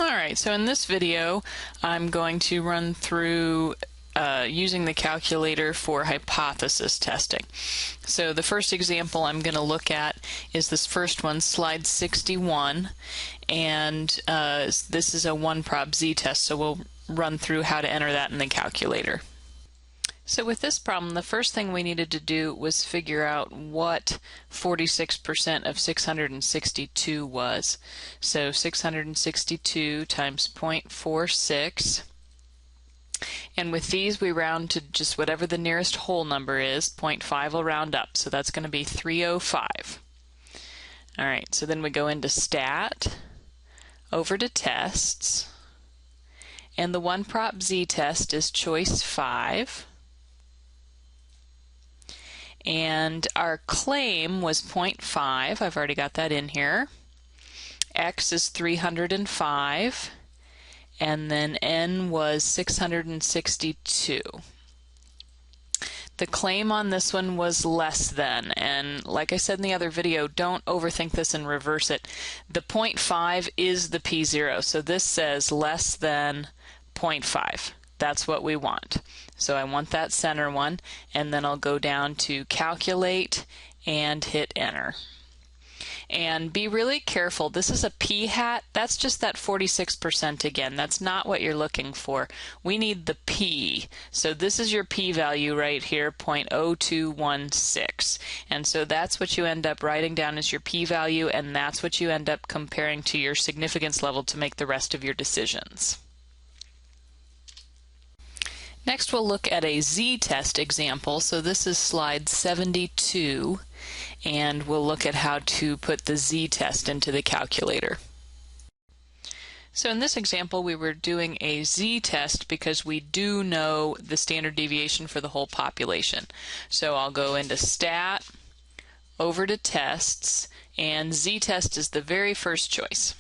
Alright, so in this video I'm going to run through using the calculator for hypothesis testing. So the first example I'm going to look at is this first one, slide 61, and this is a one-prop z-test, so we'll run through how to enter that in the calculator. So with this problem, the first thing we needed to do was figure out what 46% of 662 was. So 662 times 0.46. And with these, we round to just whatever the nearest whole number is. 0.5 will round up, so that's going to be 305. All right, so then we go into Stat, over to Tests, and the one-prop z-test is choice 5. And our claim was 0.5. I've already got that in here. X is 305. And then N was 662. The claim on this one was less than, and like I said in the other video, don't overthink this and reverse it. The 0.5 is the P0, so this says less than 0.5. That's what we want. So I want that center one, and then I'll go down to Calculate and hit Enter. And be really careful. This is a p-hat. That's just that 46% again. That's not what you're looking for. We need the p. So this is your p-value right here, 0.0216. And so that's what you end up writing down as your p-value, and that's what you end up comparing to your significance level to make the rest of your decisions. Next, we'll look at a z-test example. So this is slide 72, and we'll look at how to put the z-test into the calculator. So in this example, we were doing a z-test because we do know the standard deviation for the whole population. So I'll go into Stat, over to Tests, and z-test is the very first choice.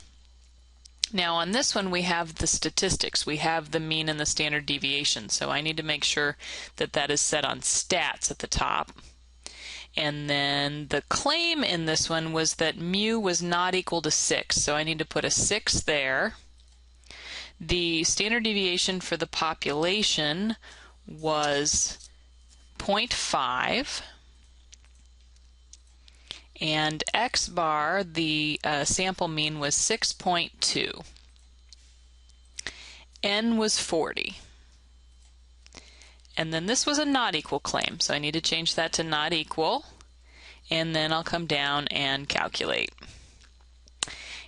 Now on this one we have the statistics. We have the mean and the standard deviation, so I need to make sure that that is set on stats at the top. And then the claim in this one was that mu was not equal to 6, so I need to put a 6 there. The standard deviation for the population was 0.5. And X bar, the sample mean, was 6.2. N was 40. And then this was a not equal claim, so I need to change that to not equal. And then I'll come down and calculate.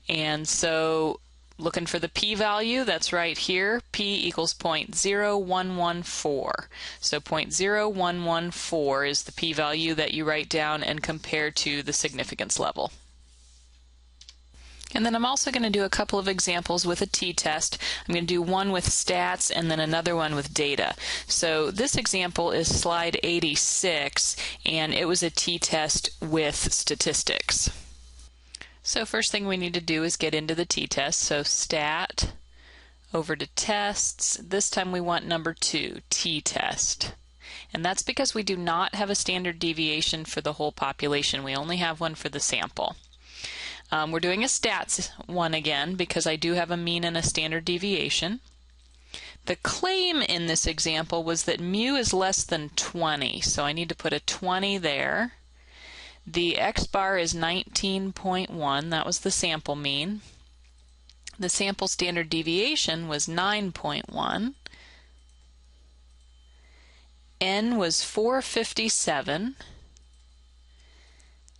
And so looking for the p-value, that's right here. P equals 0.0114. So 0.0114 is the p-value that you write down and compare to the significance level. And then I'm also going to do a couple of examples with a t-test. I'm going to do one with stats and then another one with data. So this example is slide 86, and it was a t-test with statistics. So first thing we need to do is get into the t-test. So Stat, over to Tests. This time we want number 2, t-test. And that's because we do not have a standard deviation for the whole population. We only have one for the sample. We're doing a stats one again because I do have a mean and a standard deviation. The claim in this example was that mu is less than 20, so I need to put a 20 there. The X bar is 19.1, that was the sample mean. The sample standard deviation was 9.1. N was 457.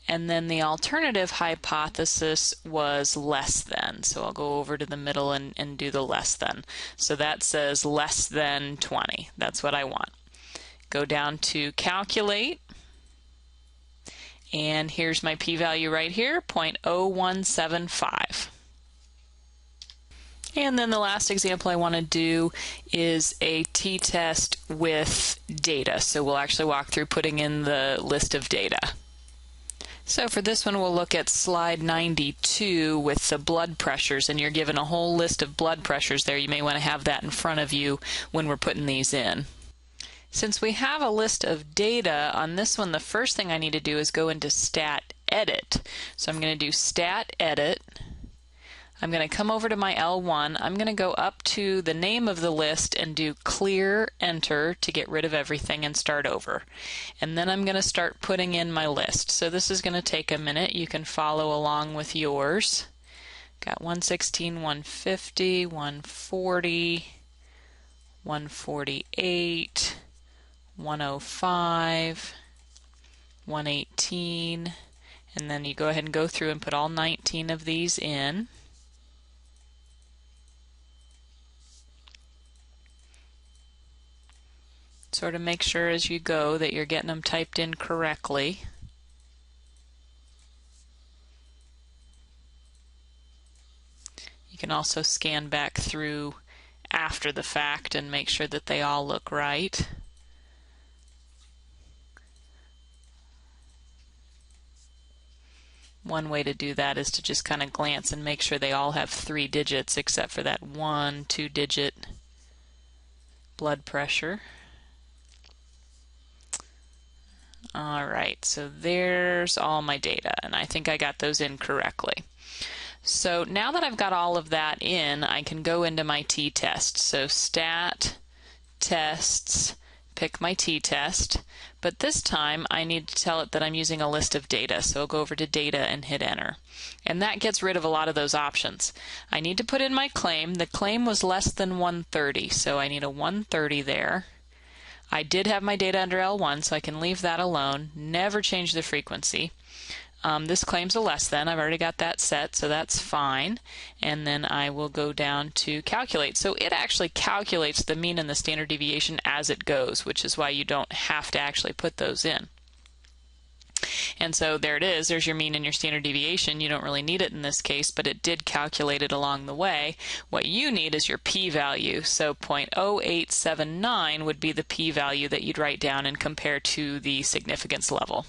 And then the alternative hypothesis was less than. So I'll go over to the middle and do the less than. So that says less than 20. That's what I want. Go down to Calculate. And here's my p-value right here, 0.0175. And then the last example I want to do is a t-test with data. So we'll actually walk through putting in the list of data. So for this one we'll look at slide 92 with the blood pressures, and you're given a whole list of blood pressures there. You may want to have that in front of you when we're putting these in. Since we have a list of data on this one, the first thing I need to do is go into Stat Edit. So I'm going to do Stat Edit. I'm going to come over to my L1. I'm going to go up to the name of the list and do clear enter to get rid of everything and start over. And then I'm going to start putting in my list. So this is going to take a minute. You can follow along with yours. Got 116, 150, 140, 148, 105, 118, and then you go ahead and go through and put all 19 of these in. Sort of make sure as you go that you're getting them typed in correctly. You can also scan back through after the fact and make sure that they all look right. One way to do that is to just kind of glance and make sure they all have 3 digits except for that 1, 2-digit blood pressure. Alright, so there's all my data, and I think I got those in correctly. So now that I've got all of that in, I can go into my t-test. So stat, tests, pick my t-test, but this time I need to tell it that I'm using a list of data. So I'll go over to data and hit enter. And that gets rid of a lot of those options. I need to put in my claim. The claim was less than 130, so I need a 130 there. I did have my data under L1, so I can leave that alone, never change the frequency. This claims a less than. I've already got that set, so that's fine. And then I will go down to calculate. So it actually calculates the mean and the standard deviation as it goes, which is why you don't have to actually put those in. And so there it is. There's your mean and your standard deviation. You don't really need it in this case, but it did calculate it along the way. What you need is your p-value. So 0.0879 would be the p-value that you'd write down and compare to the significance level.